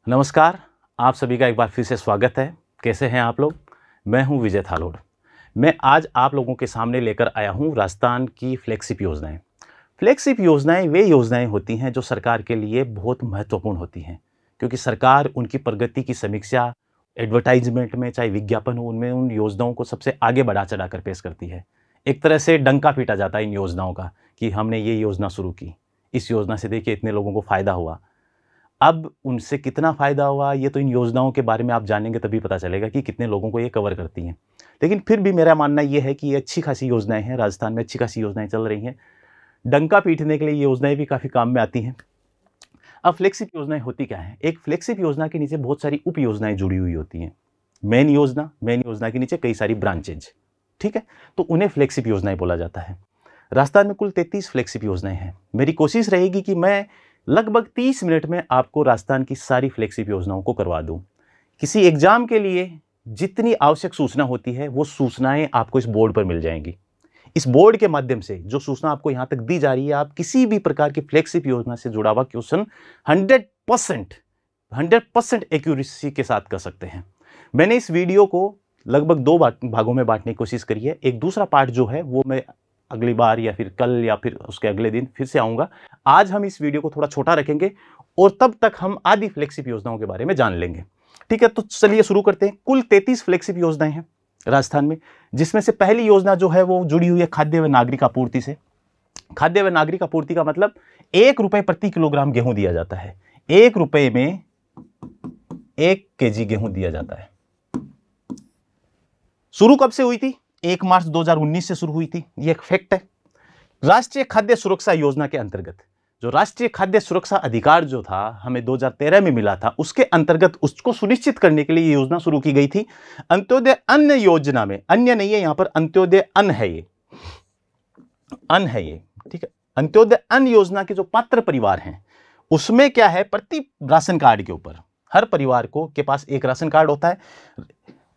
नमस्कार, आप सभी का एक बार फिर से स्वागत है। कैसे हैं आप लोग? मैं हूं विजय थालोड़। मैं आज आप लोगों के सामने लेकर आया हूं राजस्थान की फ्लैगशिप योजनाएं। फ्लैगशिप योजनाएं वे योजनाएं होती हैं जो सरकार के लिए बहुत महत्वपूर्ण होती हैं, क्योंकि सरकार उनकी प्रगति की समीक्षा एडवर्टाइजमेंट में, चाहे विज्ञापन हो, उनमें उन योजनाओं को सबसे आगे बढ़ा चढ़ाकर पेश करती है। एक तरह से डंका पीटा जाता है इन योजनाओं का कि हमने ये योजना शुरू की, इस योजना से देखिए इतने लोगों को फ़ायदा हुआ। अब उनसे कितना फ़ायदा हुआ ये तो इन योजनाओं के बारे में आप जानेंगे तभी पता चलेगा कि कितने लोगों को ये कवर करती हैं। लेकिन फिर भी मेरा मानना ये है कि ये अच्छी खासी योजनाएं हैं, राजस्थान में अच्छी खासी योजनाएं चल रही हैं। डंका पीटने के लिए ये योजनाएं भी काफ़ी काम में आती हैं। अब फ्लैगशिप योजनाएं होती क्या हैं? एक फ्लैगशिप योजना के नीचे बहुत सारी उप योजनाएं जुड़ी हुई होती हैं। मेन योजना के नीचे कई सारी ब्रांचेज, ठीक है, तो उन्हें फ्लैगशिप योजनाएं बोला जाता है। राजस्थान में कुल 33 फ्लैगशिप योजनाएं हैं। मेरी कोशिश रहेगी कि मैं लगभग 30 मिनट में आपको राजस्थान की सारी फ्लैगशिप योजनाओं को करवा दूं। किसी एग्जाम के लिए जितनी आवश्यक सूचना होती है वो सूचनाएं आपको इस बोर्ड पर मिल जाएंगी। इस बोर्ड के माध्यम से जो सूचना आपको यहां तक दी जा रही है, आप किसी भी प्रकार की फ्लैगशिप योजना से जुड़ा हुआ क्वेश्चन 100% एक्यूरेसी के साथ कर सकते हैं। मैंने इस वीडियो को लगभग 2 भागों में बांटने की कोशिश करी है। एक दूसरा पार्ट जो है वो मैं अगली बार या फिर कल या फिर उसके अगले दिन फिर से आऊंगा। आज हम इस वीडियो को थोड़ा छोटा रखेंगे और तब तक हम आदि फ्लैगशिप योजनाओं के बारे में जान लेंगे। ठीक है, तो चलिए शुरू करते हैं। कुल 33 फ्लैगशिप योजनाएं हैं राजस्थान में, जिसमें से पहली योजना जो है वो जुड़ी हुई है खाद्य व नागरिक आपूर्ति से। खाद्य व नागरिक आपूर्ति का मतलब 1 रुपए प्रति किलोग्राम गेहूं दिया जाता है। 1 रुपए में 1 केजी गेहूं दिया जाता है। शुरू कब से हुई थी? 1 मार्च 2019 से शुरू हुई थी। ये एक फैक्ट है। राष्ट्रीय खाद्य सुरक्षा योजना के अंतर्गत जो राष्ट्रीय खाद्य सुरक्षा अधिकार जो था हमें 2013 में मिला था, उसके अंतर्गत उसको सुनिश्चित करने के लिए ये योजना शुरू की गई थी। अंत्योदय अन्न योजना में, अन्य नहीं है यहां पर, अंत्योदय अन्न है ये, अन्न है ये, ठीक है। अंत्योदय अन्न योजना के जो पात्र परिवार हैं उसमें क्या है, प्रति राशन कार्ड के ऊपर हर परिवार को के पास एक राशन कार्ड होता है।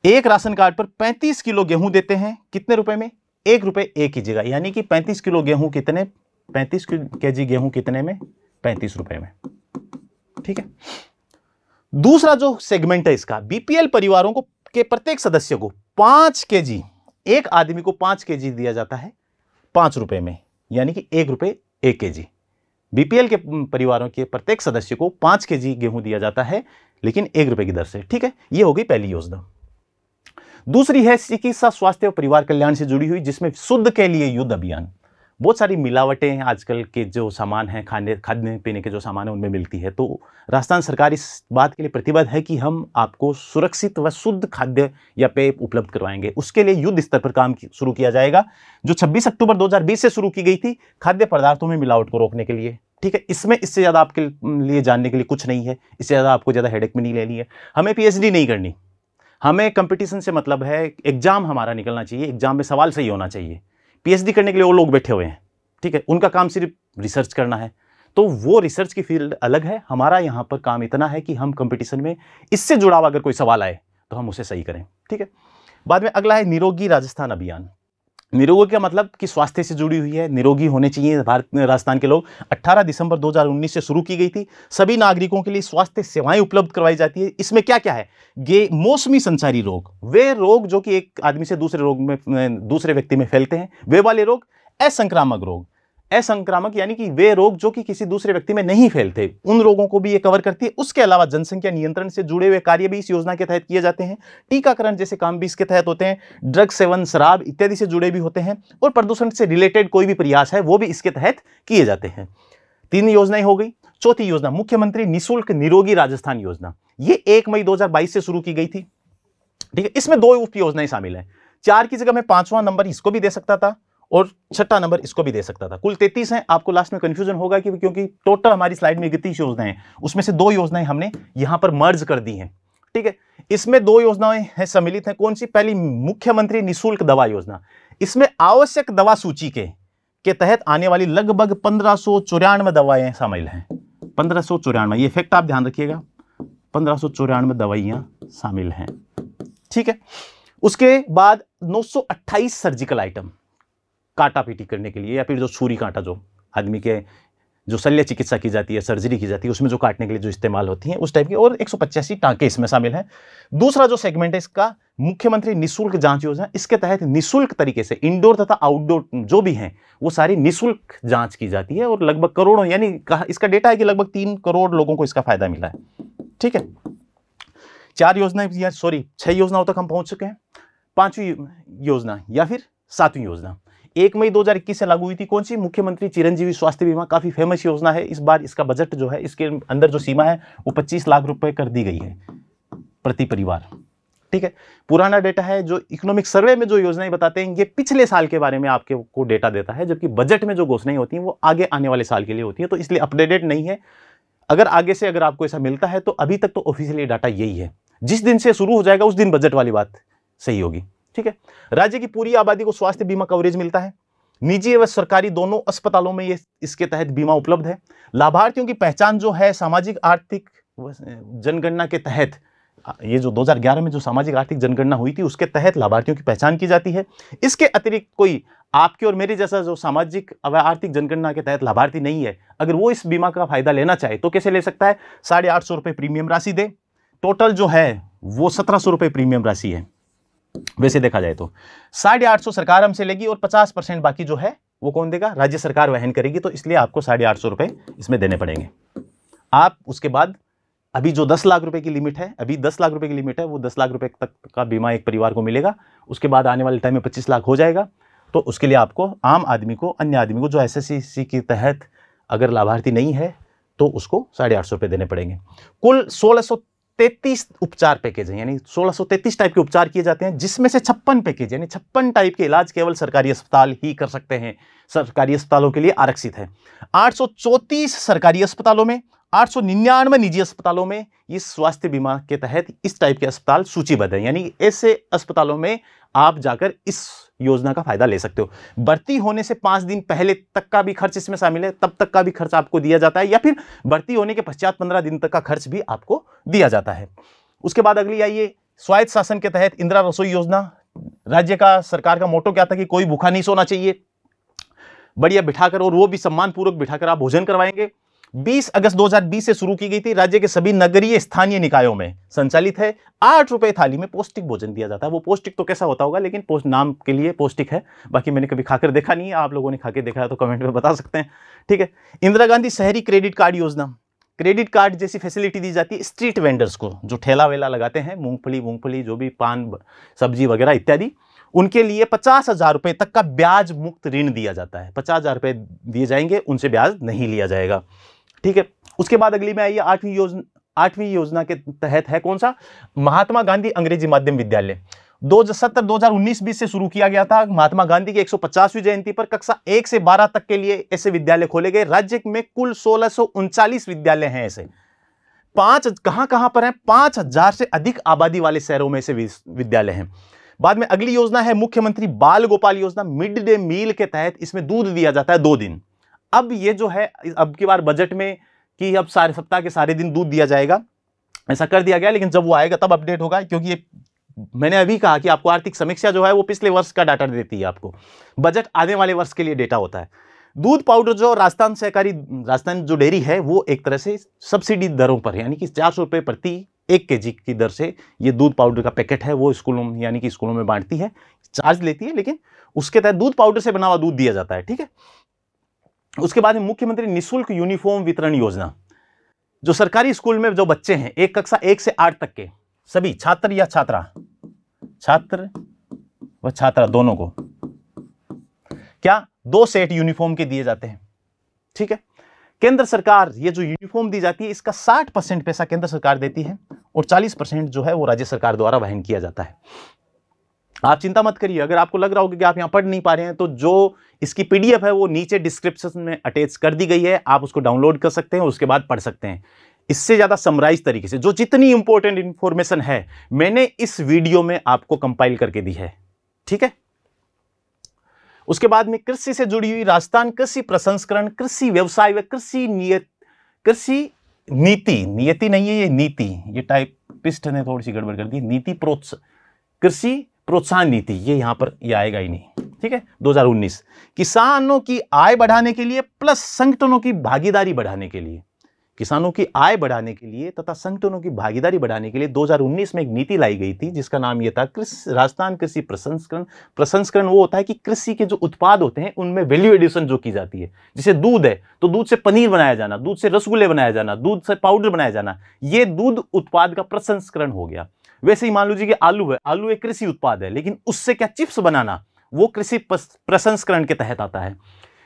एक राशन कार्ड पर 35 किलो गेहूं देते हैं। कितने रुपए में? 1 रुपए 1 की जगह, यानी कि 35 किलो गेहूं कितने, 35 केजी गेहूं कितने में? 35 रुपए में, ठीक है। दूसरा जो सेगमेंट है इसका, बीपीएल परिवारों को के प्रत्येक सदस्य को 5 केजी, एक आदमी को 5 केजी दिया जाता है 5 रुपए में, यानी कि 1 रुपए 1 केजी। बीपीएल के परिवारों के प्रत्येक सदस्य को 5 केजी गेहूं दिया जाता है, लेकिन 1 रुपए की दर से, ठीक है। यह हो गई पहली योजना। दूसरी है चिकित्सा स्वास्थ्य और परिवार कल्याण से जुड़ी हुई, जिसमें शुद्ध के लिए युद्ध अभियान। बहुत सारी मिलावटें हैं आजकल के जो सामान हैं, खाने पीने के जो सामान है उनमें मिलती है, तो राजस्थान सरकार इस बात के लिए प्रतिबद्ध है कि हम आपको सुरक्षित व शुद्ध खाद्य या पेय उपलब्ध करवाएंगे। उसके लिए युद्ध स्तर पर काम शुरू किया जाएगा, जो 26 अक्टूबर 2020 से शुरू की गई थी, खाद्य पदार्थों में मिलावट को रोकने के लिए, ठीक है। इसमें इससे ज़्यादा आपके लिए जानने के लिए कुछ नहीं है, इससे ज़्यादा आपको ज़्यादा हेडेक में नहीं लेनी है। हमें पीएचडी नहीं करनी, हमें कंपटीशन से मतलब है, एग्जाम हमारा निकलना चाहिए, एग्जाम में सवाल सही होना चाहिए। पीएचडी करने के लिए वो लोग बैठे हुए हैं, ठीक है, उनका काम सिर्फ रिसर्च करना है, तो वो रिसर्च की फील्ड अलग है। हमारा यहाँ पर काम इतना है कि हम कंपटीशन में इससे जुड़ा हुआ अगर कोई सवाल आए तो हम उसे सही करें, ठीक है। बाद में अगला है निरोगी राजस्थान अभियान। निरोगी का मतलब कि स्वास्थ्य से जुड़ी हुई है, निरोगी होने चाहिए भारत में राजस्थान के लोग। 18 दिसंबर 2019 से शुरू की गई थी। सभी नागरिकों के लिए स्वास्थ्य सेवाएं उपलब्ध करवाई जाती है। इसमें क्या क्या है? मौसमी संचारी रोग, वे रोग जो कि एक आदमी से दूसरे व्यक्ति में फैलते हैं, वे वाले रोग। असंक्रामक रोग, असंक्रामक यानी कि वे रोग जो कि किसी दूसरे व्यक्ति में नहीं फैलते, उन रोगों को भी ये कवर करती है। उसके अलावा जनसंख्या नियंत्रण से जुड़े हुए कार्य भी इस योजना के तहत किए जाते हैं। टीकाकरण जैसे काम भी इसके तहत होते हैं। ड्रग सेवन, शराब इत्यादि से जुड़े भी होते हैं, और प्रदूषण से रिलेटेड कोई भी प्रयास है वो भी इसके तहत किए जाते हैं। 3 योजनाएं हो गई। चौथी योजना मुख्यमंत्री निःशुल्क निरोगी राजस्थान योजना, ये 1 मई 2022 से शुरू की गई थी, ठीक है। इसमें 2 उप योजनाएं शामिल हैं। 4 की जगह मैं 5वां नंबर इसको भी दे सकता था और 6ठा नंबर इसको भी दे सकता था। कुल 33 हैं। आपको लास्ट में कंफ्यूजन होगा कि क्योंकि टोटल हमारी स्लाइड में 31 योजनाएं हैं, उसमें से 2 योजनाएं हमने यहां पर मर्ज कर दी हैं, ठीक है। इसमें 2 योजनाएं हैं सम्मिलित हैं। कौन सी? पहली मुख्यमंत्री निःशुल्क दवा योजना। इसमें आवश्यक दवा सूची के तहत आने वाली लगभग 1594 दवाएं शामिल हैं। 1594, ये फैक्ट आप ध्यान रखिएगा, 1594 दवाइयां शामिल हैं, ठीक है। उसके बाद 928 सर्जिकल आइटम, काटा पीटी करने के लिए, या फिर जो छुरी कांटा जो आदमी के जो शल्य चिकित्सा की जाती है, सर्जरी की जाती है, उसमें जो काटने के लिए जो इस्तेमाल होती हैं उस टाइप की, और 185 टांके इसमें शामिल हैं। दूसरा जो सेगमेंट है इसका मुख्यमंत्री निःशुल्क जांच योजना, इसके तहत निःशुल्क तरीके से इंडोर तथा आउटडोर जो भी हैं वो सारी निःशुल्क जांच की जाती है, और लगभग करोड़ों, यानी इसका डेटा है कि लगभग 3 करोड़ लोगों को इसका फायदा मिला है। ठीक है, 6 योजनाओं तक हम पहुंच चुके हैं। 5वीं योजना या फिर 7वीं योजना 1 मई 2021 से लागू हुई थी। कौन सी? मुख्यमंत्री चिरंजीवी स्वास्थ्य बीमा। काफी फेमस योजना है। इस बार इसका बजट जो है, इसके अंदर जो सीमा है वो 25 लाख रुपए कर दी गई है प्रति परिवार। ठीक है, पुराना डेटा है। जो इकोनॉमिक सर्वे में जो योजनाएं बताते हैं ये पिछले साल के बारे में आपको डेटा देता है, जबकि बजट में जो घोषणाएं होती हैं वो आगे आने वाले साल के लिए होती है, तो इसलिए अपडेटेड नहीं है। अगर आगे से अगर आपको ऐसा मिलता है तो अभी तक तो ऑफिशियली डाटा यही है। जिस दिन से शुरू हो जाएगा उस दिन बजट वाली बात सही होगी। ठीक है, राज्य की पूरी आबादी को स्वास्थ्य बीमा कवरेज मिलता है। निजी एवं सरकारी दोनों अस्पतालों में ये इसके तहत बीमा उपलब्ध है। लाभार्थियों की पहचान जो है सामाजिक आर्थिक जनगणना के तहत, ये जो 2011 में जो सामाजिक आर्थिक जनगणना हुई थी उसके तहत लाभार्थियों की पहचान की जाती है। इसके अतिरिक्त कोई आपके और मेरे जैसा जो सामाजिक व आर्थिक जनगणना के तहत लाभार्थी नहीं है, अगर वो इस बीमा का फायदा लेना चाहे तो कैसे ले सकता है? 850 रुपये प्रीमियम राशि दे। टोटल जो है वो 1700 रुपये प्रीमियम राशि है। वैसे देखा जाए तो 850 सरकार हमसे लेगी और 50% बाकी जो है वो कौन देगा? राज्य सरकार वहन करेगी। तो इसलिए आपको 850 रुपये इसमें देने पड़ेंगे। आप उसके बाद अभी जो 10 लाख रुपए की लिमिट है, अभी 10 लाख रुपए की लिमिट है, वो 10 लाख रुपए तक का बीमा एक परिवार को मिलेगा। उसके बाद आने वाले टाइम में 25 लाख हो जाएगा। तो उसके लिए आपको आम आदमी को, अन्य आदमी को जो SSC के तहत अगर लाभार्थी नहीं है तो उसको 850 रुपये देने पड़ेंगे। कुल 1633 उपचार पैकेज हैं, यानी 1633 टाइप के उपचार किए जाते हैं, जिसमें से 56 पैकेज यानी 56 टाइप के इलाज केवल सरकारी अस्पताल ही कर सकते हैं, सरकारी अस्पतालों के लिए आरक्षित है। 834 सरकारी अस्पतालों में, 899 निजी अस्पतालों में इस स्वास्थ्य बीमा के तहत इस टाइप के अस्पताल सूचीबद्ध हैं, यानी ऐसे अस्पतालों में आप जाकर इस योजना का फायदा ले सकते हो। भर्ती होने से 5 दिन पहले तक का भी खर्च इसमें शामिल है, तब तक का भी खर्च आपको दिया जाता है, या फिर भर्ती होने के पश्चात 15 दिन तक का खर्च भी आपको दिया जाता है। उसके बाद अगली आइए, स्वायत्त शासन के तहत इंदिरा रसोई योजना। राज्य का, सरकार का मोटो क्या था कि कोई भूखा नहीं सोना चाहिए, बढ़िया बिठाकर, और वो भी सम्मानपूर्वक बिठाकर आप भोजन करवाएंगे। 20 अगस्त 2020 से शुरू की गई थी। राज्य के सभी नगरीय स्थानीय निकायों में संचालित है। 8 रुपए थाली में पौष्टिक भोजन दिया जाता है। वो पौष्टिक तो कैसा होता होगा, लेकिन नाम के लिए पौष्टिक है। बाकी मैंने कभी खाकर देखा नहीं है, आप लोगों ने खाकर देखा है तो कमेंट में बता सकते हैं। ठीक है, इंदिरा गांधी शहरी क्रेडिट कार्ड योजना। क्रेडिट कार्ड जैसी फैसिलिटी दी जाती है स्ट्रीट वेंडर्स को, जो ठेला वेला लगाते हैं, मूंगफली जो भी पान सब्जी वगैरह इत्यादि, उनके लिए 50,000 रुपए तक का ब्याज मुक्त ऋण दिया जाता है। 50,000 रुपए दिए जाएंगे, उनसे ब्याज नहीं लिया जाएगा। ठीक है, उसके बाद अगली में आइए 8वीं योजना के तहत है कौन सा? महात्मा गांधी अंग्रेजी माध्यम विद्यालय। 2019-20 से शुरू किया गया था। महात्मा गांधी की 150वीं जयंती पर कक्षा 1 से 12 तक के लिए ऐसे विद्यालय खोले गए। राज्य में कुल 1639 विद्यालय हैं ऐसे। 5 कहां पर हैं? 5000 से अधिक आबादी वाले शहरों में ऐसे विद्यालय हैं। बाद में अगली योजना है मुख्यमंत्री बाल गोपाल योजना। मिड डे मील के तहत इसमें दूध दिया जाता है 2 दिन। अब ये जो है, अब की बार बजट में कि अब सारे सप्ताह के सारे दिन दूध दिया जाएगा, ऐसा कर दिया गया, लेकिन जब वो आएगा तब अपडेट होगा, क्योंकि ये मैंने अभी कहा कि आपको आर्थिक समीक्षा जो है वो पिछले वर्ष का डाटा देती है, आपको बजट आने वाले वर्ष के लिए डेटा होता है। दूध पाउडर जो राजस्थान जो डेयरी है वो एक तरह से सब्सिडी दरों पर, यानी कि 400 रुपये प्रति 1 kg की दर से ये दूध पाउडर का पैकेट है वो स्कूलों, यानी कि स्कूलों में बांटती है, चार्ज लेती है, लेकिन उसके तहत दूध पाउडर से बना हुआ दूध दिया जाता है। ठीक है, उसके बाद में मुख्यमंत्री निःशुल्क यूनिफॉर्म वितरण योजना। जो सरकारी स्कूल में जो बच्चे हैं, एक कक्षा 1 से 8 तक के सभी छात्र या छात्र व छात्रा दोनों को क्या 2 सेट यूनिफॉर्म के दिए जाते हैं। ठीक है, केंद्र सरकार ये जो यूनिफॉर्म दी जाती है इसका 60% पैसा केंद्र सरकार देती है और 40% जो है वो राज्य सरकार द्वारा वहन किया जाता है। आप चिंता मत करिए, अगर आपको लग रहा हो कि आप यहां पढ़ नहीं पा रहे हैं तो जो इसकी PDF है वो नीचे डिस्क्रिप्शन में अटैच कर दी गई है, आप उसको डाउनलोड कर सकते हैं, उसके बाद पढ़ सकते हैं। इससे ज्यादा समराइज तरीके से जो जितनी इंपॉर्टेंट इंफॉर्मेशन है मैंने इस वीडियो में आपको कंपाइल करके दी है। ठीक है, उसके बाद में कृषि से जुड़ी हुई राजस्थान कृषि प्रसंस्करण, कृषि व्यवसाय व कृषि नियति नहीं है ये नीति, ये टाइपिस्ट ने थोड़ी सी गड़बड़ कर दी। नीति कृषि प्रोत्साहन नीति, ये यहां पर ये आएगा ही नहीं। ठीक है, 2019 किसानों की आय बढ़ाने के लिए प्लस संगठनों की भागीदारी बढ़ाने के लिए, किसानों की आय बढ़ाने के लिए तथा संगठनों की भागीदारी बढ़ाने के लिए 2019 में एक नीति लाई गई थी जिसका नाम यह था राजस्थान कृषि प्रसंस्करण। प्रसंस्करण वो होता है कि कृषि के जो उत्पाद होते हैं उनमें वैल्यू एडिशन जो की जाती है, जैसे दूध है तो दूध से पनीर बनाया जाना, दूध से रसगुल्ले बनाया जाना, दूध से पाउडर बनाया जाना, ये दूध उत्पाद का प्रसंस्करण हो गया। वैसे ही मान लीजिए कि आलू है, आलू एक कृषि उत्पाद है, लेकिन उससे क्या चिप्स बनाना, वो कृषि प्रसंस्करण के तहत आता है।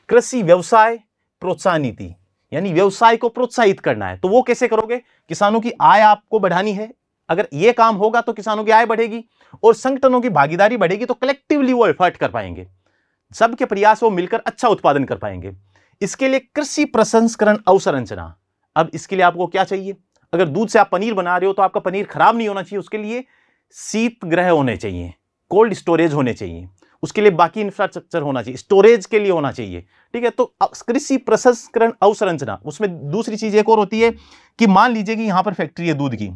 कृषि व्यवसाय प्रोत्साहन नीति, यानी व्यवसाय को प्रोत्साहित करना है, तो वो कैसे करोगे? किसानों की आय आपको बढ़ानी है, अगर ये काम होगा तो किसानों की आय बढ़ेगी और संगठनों की भागीदारी बढ़ेगी, तो कलेक्टिवली वो एफर्ट कर पाएंगे, सबके प्रयास वो मिलकर अच्छा उत्पादन कर पाएंगे। इसके लिए कृषि प्रसंस्करण अवसंरचना, अब इसके लिए आपको क्या चाहिए? अगर दूध से आप पनीर बना रहे हो तो आपका पनीर खराब नहीं होना चाहिए, उसके लिए शीत गृह होने चाहिए, कोल्ड स्टोरेज होने चाहिए, उसके लिए बाकी इंफ्रास्ट्रक्चर होना चाहिए, स्टोरेज के लिए होना चाहिए, ठीक है। तो कृषि प्रसंस्करण अवसंरचना, उसमें दूसरी चीज एक और होती है कि मान लीजिए कि यहां पर फैक्ट्री है दूध की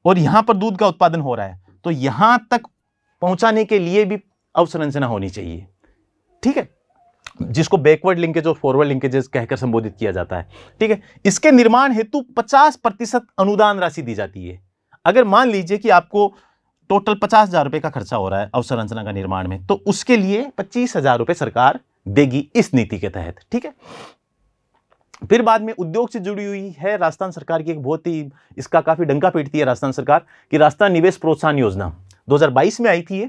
और यहां पर दूध का उत्पादन हो रहा है, तो यहां तक पहुंचाने के लिए भी अवसंरचना होनी चाहिए, ठीक है, जिसको बैकवर्ड लिंकेज और फॉरवर्ड लिंकेजेस कहकर संबोधित किया जाता है, ठीक है। इसके निर्माण हेतु 50% अनुदान राशि दी जाती है। अगर मान लीजिए कि आपको टोटल 50,000 रुपए का खर्चा हो रहा है अवसंरचना का निर्माण में, तो उसके लिए 25,000 रुपए सरकार देगी इस नीति के तहत, ठीक है। फिर बाद में उद्योग से जुड़ी हुई है राजस्थान सरकार की एक बहुत ही, इसका काफी डंका पीटती है राजस्थान सरकार की राजस्थान निवेश प्रोत्साहन योजना 2022 में आई थी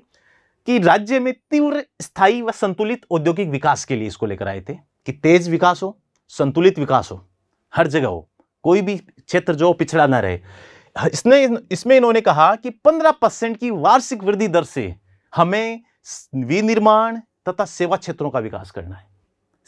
कि राज्य में तीव्र स्थायी व संतुलित औद्योगिक विकास के लिए इसको लेकर आए थे कि तेज विकास हो, संतुलित विकास हो, हर जगह हो, कोई भी क्षेत्र जो पिछड़ा ना रहे। इसमें इन्होंने कहा कि 15% की वार्षिक वृद्धि दर से हमें विनिर्माण तथा सेवा क्षेत्रों का विकास करना है।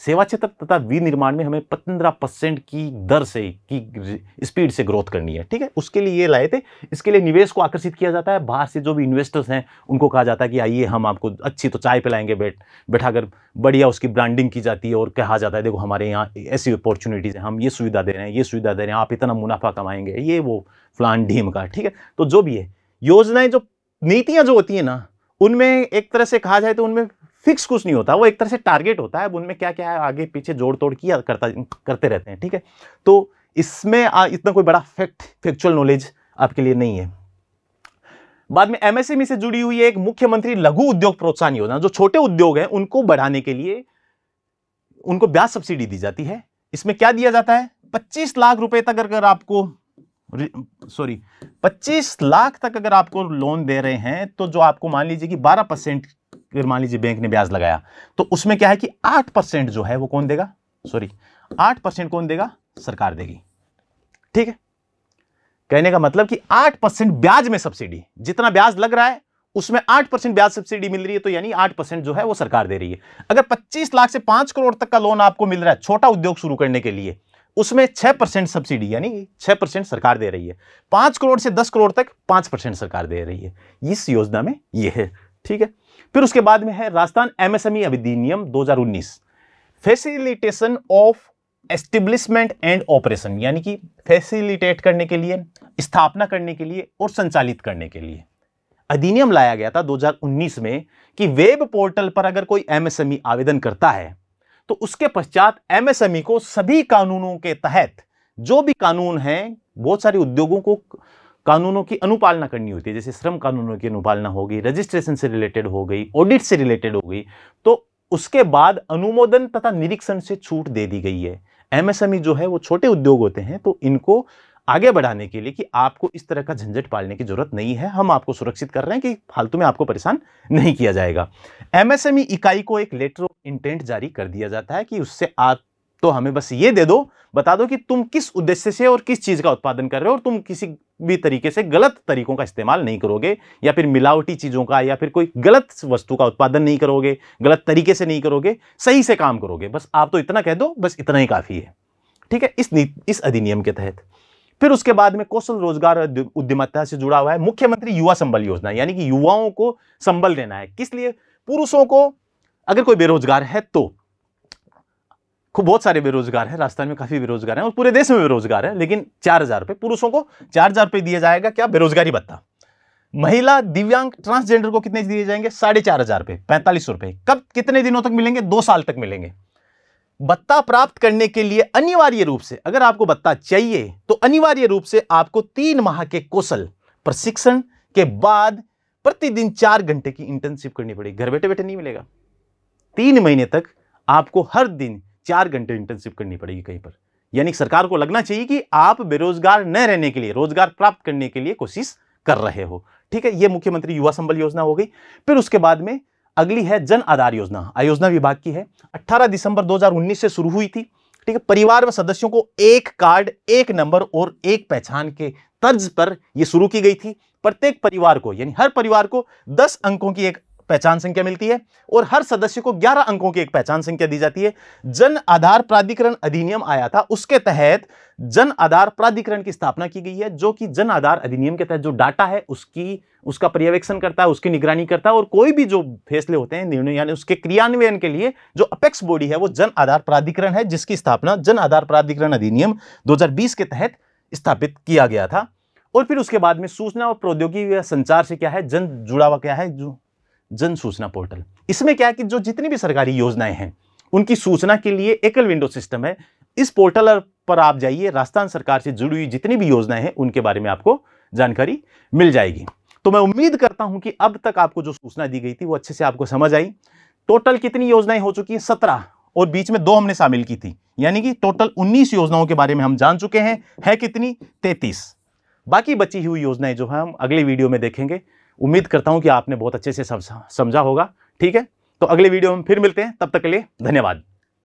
सेवा क्षेत्र तथा विनिर्माण में हमें 15% की दर से की स्पीड से ग्रोथ करनी है, ठीक है। उसके लिए ये लाए थे। इसके लिए निवेश को आकर्षित किया जाता है, बाहर से जो भी इन्वेस्टर्स हैं उनको कहा जाता है कि आइए हम आपको अच्छी तो चाय पिलाएंगे, बैठाकर बढ़िया उसकी ब्रांडिंग की जाती है और कहा जाता है देखो हमारे यहाँ ऐसी अपॉर्चुनिटीज़ हैं, हम ये सुविधा दे रहे हैं, ये सुविधा दे रहे हैं, आप इतना मुनाफा कमाएंगे, ये वो फलान ढीम का, ठीक है। तो जो भी है योजनाएं, जो नीतियाँ जो होती है ना, उनमें एक तरह से कहा जाए तो उनमें फिक्स कुछ नहीं होता, वो एक तरह से टारगेट होता है, उनमें क्या क्या है आगे पीछे जोड़ तोड़ किया करते रहते हैं, ठीक है। तो इसमें इतना कोई बड़ा फैक्चुअल नॉलेज आपके लिए नहीं है। बाद में एमएसएमई से जुड़ी हुई एक मुख्यमंत्री लघु उद्योग प्रोत्साहन योजना, जो छोटे उद्योग हैं उनको बढ़ाने के लिए उनको ब्याज सब्सिडी दी जाती है। इसमें क्या दिया जाता है? 25 लाख रुपए तक अगर आपको 25 लाख तक अगर आपको लोन दे रहे हैं, तो जो आपको मान लीजिए कि 12% अगर मान लीजिए बैंक ने ब्याज लगाया, तो उसमें क्या है कि 8% जो है वो कौन देगा? 8% कौन देगा? सरकार देगी, ठीक है। कहने का मतलब कि 8% ब्याज में सब्सिडी, जितना ब्याज लग रहा है उसमें 8% ब्याज सब्सिडी मिल रही है, तो यानी 8% जो है वो सरकार दे रही है। अगर 25 लाख से 5 करोड़ तक का लोन आपको मिल रहा है छोटा उद्योग शुरू करने के लिए, उसमें 6% सब्सिडी यानी 6% सरकार दे रही है। 5 करोड़ से 10 करोड़ तक 5% सरकार दे रही है। इस योजना में यह है, ठीक है। फिर उसके बाद में है राजस्थान एमएसएमई अधिनियम 2019, facilitation of establishment and operation, यानी कि फैसिलिटेट करने के लिए, स्थापना करने के लिए और संचालित करने के लिए अधिनियम लाया गया था 2019 में कि वेब पोर्टल पर अगर कोई एमएसएमई आवेदन करता है तो उसके पश्चात एमएसएमई को सभी कानूनों के तहत, जो भी कानून हैं, बहुत सारे उद्योगों को कानूनों की अनुपालना करनी होती है, जैसे श्रम कानूनों की अनुपालना हो गई, रजिस्ट्रेशन से रिलेटेड हो गई, ऑडिट से रिलेटेड हो गई, तो उसके बाद अनुमोदन तथा निरीक्षण से छूट दे दी गई है। एमएसएमई जो है वो छोटे उद्योग होते हैं, तो इनको आगे बढ़ाने के लिए कि आपको इस तरह का झंझट पालने की जरूरत नहीं है, हम आपको सुरक्षित कर रहे हैं कि फालतू में आपको परेशान नहीं किया जाएगा। एमएसएमई इकाई को एक लेटर ऑफ इंटेंट जारी कर दिया जाता है कि उससे आप तो हमें बस ये दे दो, बता दो कि तुम किस उद्देश्य से और किस चीज का उत्पादन कर रहे हो, और तुम किसी भी तरीके से गलत तरीकों का इस्तेमाल नहीं करोगे, या फिर मिलावटी चीजों का, या फिर कोई गलत वस्तु का उत्पादन नहीं करोगे, गलत तरीके से नहीं करोगे, सही से काम करोगे, बस आप तो इतना कह दो, बस इतना ही काफी है, ठीक है, इस अधिनियम के तहत। फिर उसके बाद में कौशल रोजगार उद्यमिता से जुड़ा हुआ है मुख्यमंत्री युवा संबल योजना, यानी कि युवाओं को संबल देना है। किस लिए? पुरुषों को, अगर कोई बेरोजगार है तो, खूब बहुत सारे बेरोजगार हैं, राजस्थान में काफी बेरोजगार हैं और पूरे देश में बेरोजगार है, लेकिन 4,000 रुपए पुरुषों को 4,000 रुपए दिया जाएगा, क्या? बेरोजगारी भत्ता। महिला दिव्यांग ट्रांसजेंडर को कितने दिए जाएंगे? 4,500 रुपए, 45 रुपए। कब, कितने दिनों तक मिलेंगे? 2 साल तक मिलेंगे। भत्ता प्राप्त करने के लिए अनिवार्य रूप से, अगर आपको भत्ता चाहिए तो अनिवार्य रूप से आपको 3 माह के कौशल प्रशिक्षण के बाद प्रतिदिन 4 घंटे की इंटर्नशिप करनी पड़ेगी। घर बैठे बैठे नहीं मिलेगा। 3 महीने तक आपको हर दिन 4 घंटे इंटर्नशिप करनी पड़ेगी कहीं पर। यानी सरकार को लगना चाहिए कि आप बेरोजगार न रहने के लिए, रोजगार प्राप्त करने के लिए कोशिश कर रहे हो। ठीक है, यह मुख्यमंत्री युवा संबल योजना हो गई। फिर उसके बाद में अगली है जन आधार योजना, आयोजना विभाग की है। 18 दिसंबर 2019 से शुरू हुई थी। ठीक है, परिवार में सदस्यों को एक कार्ड, एक नंबर और एक पहचान के तर्ज पर यह शुरू की गई थी। प्रत्येक परिवार को, यानी हर परिवार को 10 अंकों की एक पहचान संख्या मिलती है और हर सदस्य को 11 अंकों की एक पहचान संख्या दी जाती है। जन आधार प्राधिकरण अधिनियम आया था, उसके तहत जन आधार प्राधिकरण की स्थापना की गई है, जो कि जन आधार अधिनियम के तहत जो डाटा है उसका पर्यवेक्षण करता है, उसकी निगरानी करता है और कोई भी जो फैसले होते हैं, निर्णय, यानी उसके क्रियान्वयन के लिए जो अपेक्स बॉडी है वो जन आधार प्राधिकरण है, जिसकी स्थापना जन आधार प्राधिकरण अधिनियम 2020 के तहत स्थापित किया गया था। और फिर उसके बाद में सूचना और प्रौद्योगिकी व संचार से क्या है, जन जुड़ा हुआ क्या है, जो जन सूचना पोर्टल। इसमें क्या है कि जो जितनी भी सरकारी योजनाएं हैं उनकी सूचना के लिए एकल विंडो सिस्टम है। इस पोर्टल पर आप जाइए, राजस्थान सरकार से जुड़ी हुई जितनी भी योजनाएं हैं उनके बारे में आपको जानकारी मिल जाएगी। तो मैं उम्मीद करता हूं कि अब तक आपको जो सूचना दी गई थी वो अच्छे से आपको समझ आई। टोटल कितनी योजनाएं हो चुकी हैं? 17, और बीच में 2 हमने शामिल की थी, यानी कि टोटल 19 योजनाओं के बारे में हम जान चुके हैं। है कितनी? 33। बाकी बची हुई योजनाएं जो है हम अगले वीडियो में देखेंगे। उम्मीद करता हूं कि आपने बहुत अच्छे से समझा होगा। ठीक है, तो अगले वीडियो में फिर मिलते हैं, तब तक के लिए धन्यवाद।